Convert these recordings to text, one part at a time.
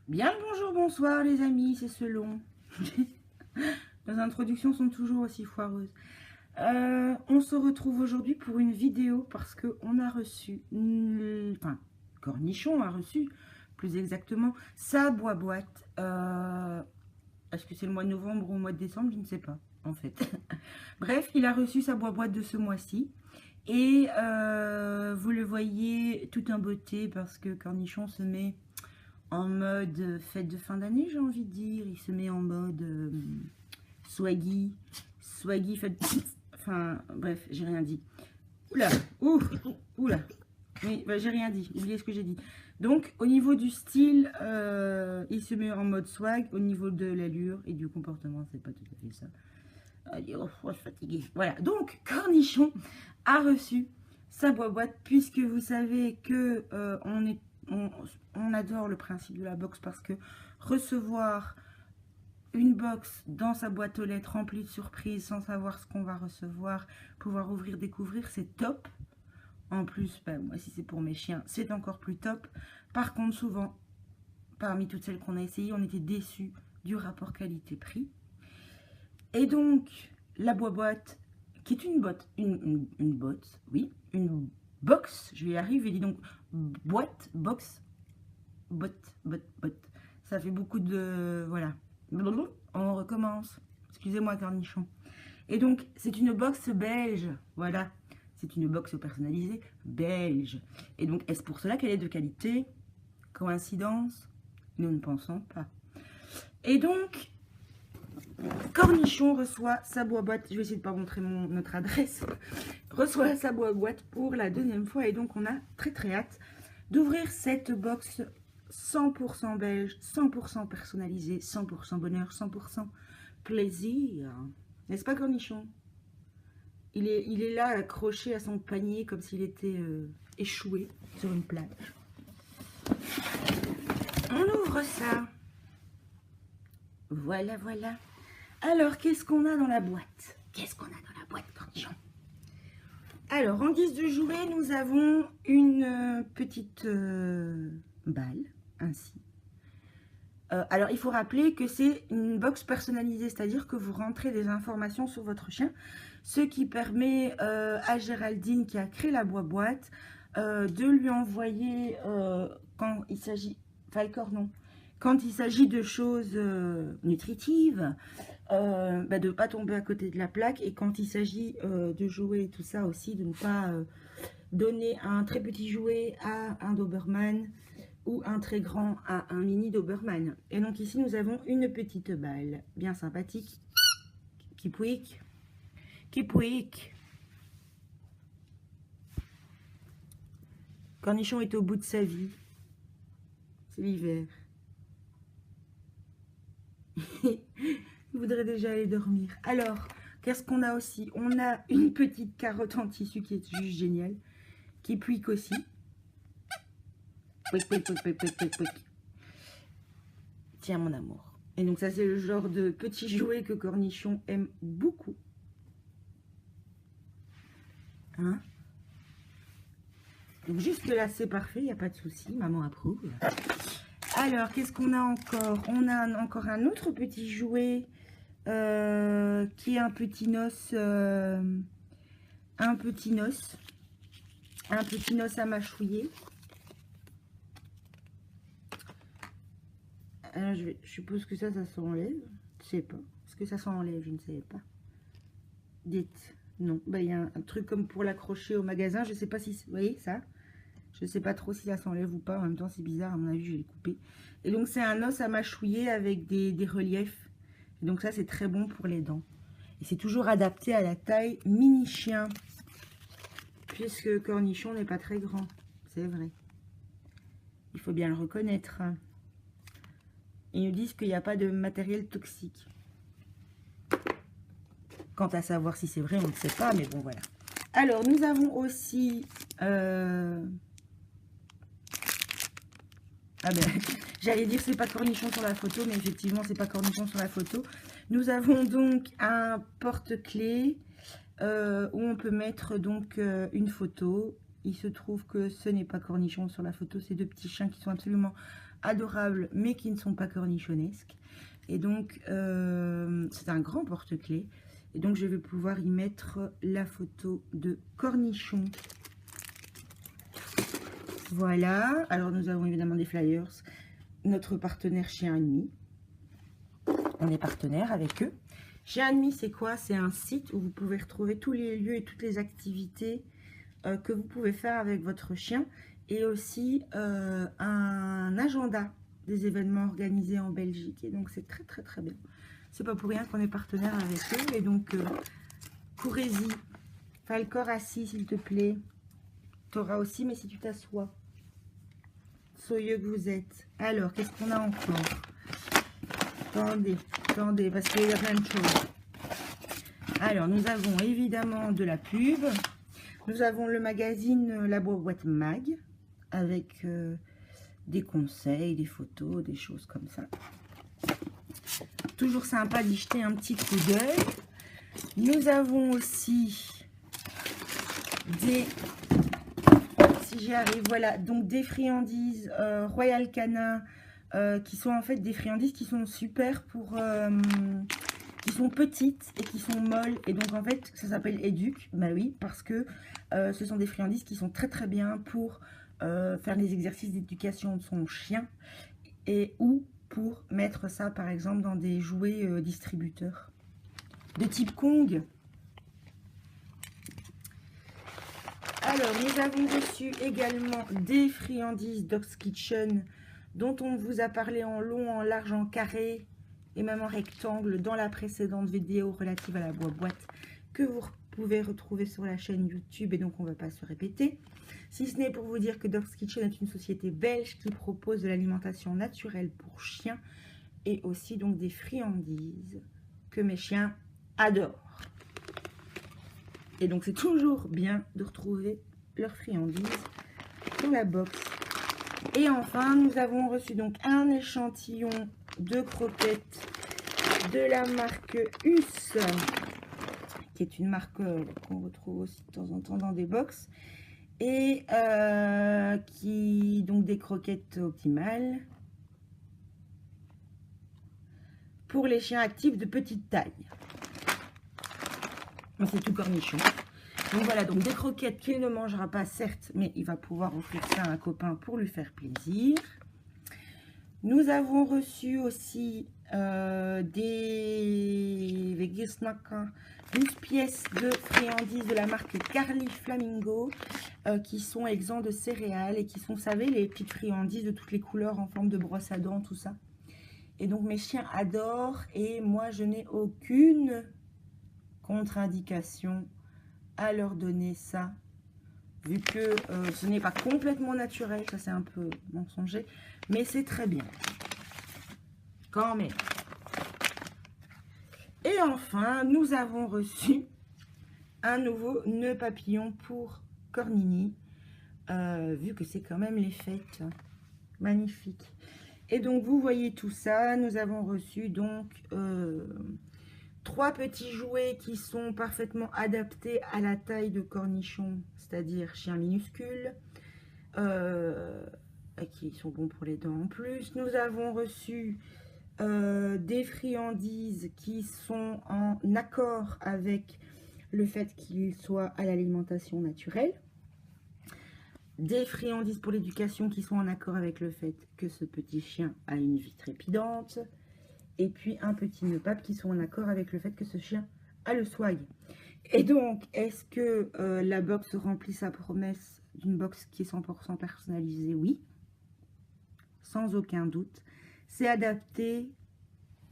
Bien le bonjour, bonsoir les amis, c'est selon. Nos introductions sont toujours aussi foireuses. On se retrouve aujourd'hui pour une vidéo parce qu'on a reçu, enfin, Cornichon a reçu, plus exactement, sa boîte. Est-ce que c'est le mois de novembre ou le mois de décembre? Je ne sais pas, en fait. Bref, il a reçu sa boîte de ce mois-ci. Et vous le voyez tout en beauté parce que Cornichon se met en mode fête de fin d'année, j'ai envie de dire. Il se met en mode swaggy, fête. Enfin, bref, j'ai rien dit. Oula, oula. Oui, bah, j'ai rien dit. Oubliez ce que j'ai dit. Donc, au niveau du style, il se met en mode swag. Au niveau de l'allure et du comportement, c'est pas tout à fait ça. Allez, oh, je suis fatiguée. Voilà. Donc, Cornichon a reçu sa boîte puisque vous savez que on adore le principe de la box parce que recevoir une box dans sa boîte aux lettres remplie de surprises sans savoir ce qu'on va recevoir, pouvoir ouvrir, découvrir, c'est top. En plus, ben, moi si c'est pour mes chiens, c'est encore plus top. Par contre, souvent, parmi toutes celles qu'on a essayées, on était déçus du rapport qualité-prix. Et donc, la boîte, qui est une boîte, une boîte, oui, une box, je vais y arriver, dis donc, boîte, box, botte. Ça fait beaucoup de... Voilà. On recommence. Excusez-moi, Cornichon. Et donc, c'est une box belge. Voilà. C'est une box personnalisée belge. Et donc, est-ce pour cela qu'elle est de qualité? Coïncidence? Nous ne pensons pas. Et donc, Cornichon reçoit sa boîte. Je vais essayer de ne pas montrer notre adresse. Reçoit sa boîte pour la deuxième fois. Et donc, on a très très hâte d'ouvrir cette box 100% belge, 100% personnalisé, 100% bonheur, 100% plaisir. N'est-ce pas, Cornichon? Il est là accroché à son panier comme s'il était échoué sur une plage. On ouvre ça. Voilà, voilà. Alors, qu'est-ce qu'on a dans la boîte? Qu'est-ce qu'on a dans la boîte, Cornichon? Alors, en guise de jouet, nous avons une petite balle, ainsi. Alors, il faut rappeler que c'est une box personnalisée, c'est-à-dire que vous rentrez des informations sur votre chien, ce qui permet à Géraldine, qui a créé la boîte, de lui envoyer, quand il s'agit, Falcor non, quand il s'agit de choses nutritives, de ne pas tomber à côté de la plaque, et quand il s'agit de jouer tout ça aussi, de ne pas donner un très petit jouet à un Doberman, ou un très grand à un mini Doberman. Et donc ici, nous avons une petite balle bien sympathique qui pouique, qui pouique. Cornichon est au bout de sa vie. C'est l'hiver. Il voudrait déjà aller dormir. Alors, qu'est-ce qu'on a aussi? On a une petite carotte en tissu qui est juste géniale, qui pouique aussi. Pouique, pouique, pouique, pouique, pouique, pouique. Tiens, mon amour. Et donc ça, c'est le genre de petit jouet que Cornichon aime beaucoup. Hein? Donc jusque là, c'est parfait, il n'y a pas de souci, maman approuve. Alors, qu'est-ce qu'on a encore? On a encore un autre petit jouet qui est un petit noce, un petit noce à mâchouiller. Alors, je suppose que ça s'enlève. Je sais pas. Est-ce que ça s'enlève? Je ne sais pas. Dites. Non. Bah, il y a un truc comme pour l'accrocher au magasin. Je sais pas si... Vous voyez ça? Je sais pas trop si ça s'enlève ou pas. En même temps, c'est bizarre. À mon avis, je vais le couper. Et donc, c'est un os à mâchouiller avec des reliefs. Et donc, ça, c'est très bon pour les dents. Et c'est toujours adapté à la taille mini chien. Puisque Cornichon n'est pas très grand. C'est vrai. Il faut bien le reconnaître. Ils nous disent qu'il n'y a pas de matériel toxique. Quant à savoir si c'est vrai, on ne sait pas, mais bon, voilà. Alors, nous avons aussi... Ah ben, j'allais dire c'est pas Cornichon sur la photo, mais effectivement, c'est pas Cornichon sur la photo. Nous avons donc un porte-clés où on peut mettre donc une photo. Il se trouve que ce n'est pas Cornichon sur la photo, c'est deux petits chiens qui sont absolument adorables, mais qui ne sont pas cornichonesques. Et donc, c'est un grand porte-clés. Et donc, je vais pouvoir y mettre la photo de cornichon. Voilà. Alors, nous avons évidemment des flyers. Notre partenaire Chien Ennemi. On est partenaire avec eux. Chien Ennemi, c'est quoi? C'est un site où vous pouvez retrouver tous les lieux et toutes les activités que vous pouvez faire avec votre chien. Et aussi un agenda des événements organisés en Belgique. Et donc, c'est très, très, très bien. C'est pas pour rien qu'on est partenaire avec eux. Et donc, courez-y. Fais le corps assis, s'il te plaît. Tu auras aussi, mais si tu t'assois. Soyeux que vous êtes. Alors, qu'est-ce qu'on a encore? Attendez, attendez, parce qu'il y a plein de choses. Alors, nous avons évidemment de la pub. Nous avons le magazine La Boîte Mag, avec des conseils, des photos, des choses comme ça. Toujours sympa d'y jeter un petit coup d'œil. Nous avons aussi des... Si j'y arrive, voilà, donc des friandises Royal Canin, qui sont en fait des friandises qui sont super pour... qui sont petites et qui sont molles. Et donc, en fait, ça s'appelle Éduc. Bah oui, parce que ce sont des friandises qui sont très, très bien pour faire les exercices d'éducation de son chien. Et ou pour mettre ça, par exemple, dans des jouets distributeurs. De type Kong. Alors, nous avons reçu également des friandises Dog's Kitchen, dont on vous a parlé en long, en large, en carré et même en rectangle dans la précédente vidéo relative à la boîte que vous pouvez retrouver sur la chaîne YouTube, et donc on ne va pas se répéter. Si ce n'est pour vous dire que Dog's Kitchen est une société belge qui propose de l'alimentation naturelle pour chiens et aussi donc des friandises que mes chiens adorent. Et donc c'est toujours bien de retrouver leurs friandises dans la box. Et enfin, nous avons reçu donc un échantillon de croquettes de la marque Us, qui est une marque qu'on retrouve aussi de temps en temps dans des box, et qui donc des croquettes optimales pour les chiens actifs de petite taille. C'est tout cornichon. Donc voilà, donc des croquettes qu'il ne mangera pas, certes, mais il va pouvoir offrir ça à un copain pour lui faire plaisir. Nous avons reçu aussi des 12 pièces de friandises de la marque Carly Flamingo qui sont exempts de céréales et qui sont, vous savez, les petites friandises de toutes les couleurs en forme de brosse à dents, tout ça. Et donc mes chiens adorent et moi je n'ai aucune contre-indication à leur donner ça, vu que ce n'est pas complètement naturel, ça c'est un peu mensonger, mais c'est très bien quand même. Et enfin, nous avons reçu un nouveau nœud papillon pour Cornini, vu que c'est quand même les fêtes. Magnifique. Et donc vous voyez tout ça, nous avons reçu donc 3 petits jouets qui sont parfaitement adaptés à la taille de cornichon, c'est-à-dire chien minuscule, qui sont bons pour les dents en plus. Nous avons reçu des friandises qui sont en accord avec le fait qu'ils soient à l'alimentation naturelle. Des friandises pour l'éducation qui sont en accord avec le fait que ce petit chien a une vie trépidante. Et puis un petit nœud pape qui sont en accord avec le fait que ce chien a le swag. Et donc, est-ce que la box remplit sa promesse d'une box qui est 100% personnalisée? Oui, sans aucun doute. C'est adapté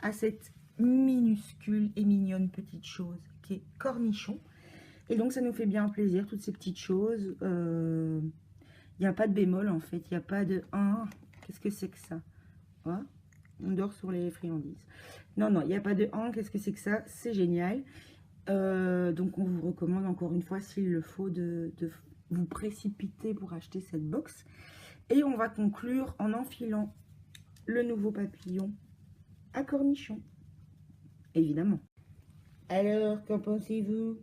à cette minuscule et mignonne petite chose qui est cornichon. Et donc, ça nous fait bien plaisir, toutes ces petites choses. Il n'y a pas de bémol, en fait. Il n'y a pas de « Ah, qu'est-ce que c'est que ça ?» Voilà. On dort sur les friandises. Non, non, il n'y a pas de « Ah, qu'est-ce que c'est que ça ?» C'est génial. Donc, on vous recommande encore une fois, s'il le faut, de vous précipiter pour acheter cette box. Et on va conclure en enfilant le nouveau papillon à cornichon. Évidemment. Alors, qu'en pensez-vous?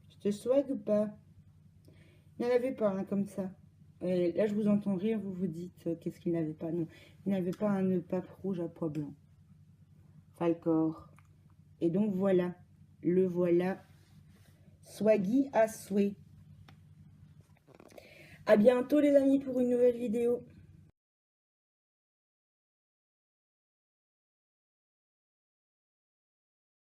Je te swag ou pas? Il n'y en avait pas, hein, comme ça. Et là, je vous entends rire, vous vous dites, qu'est-ce qu'il n'avait pas? Non, il n'avait pas un nœud pape rouge à pois blanc. Falcor. Et donc, voilà. Le voilà. Swaggy à souhait. À bientôt, les amis, pour une nouvelle vidéo.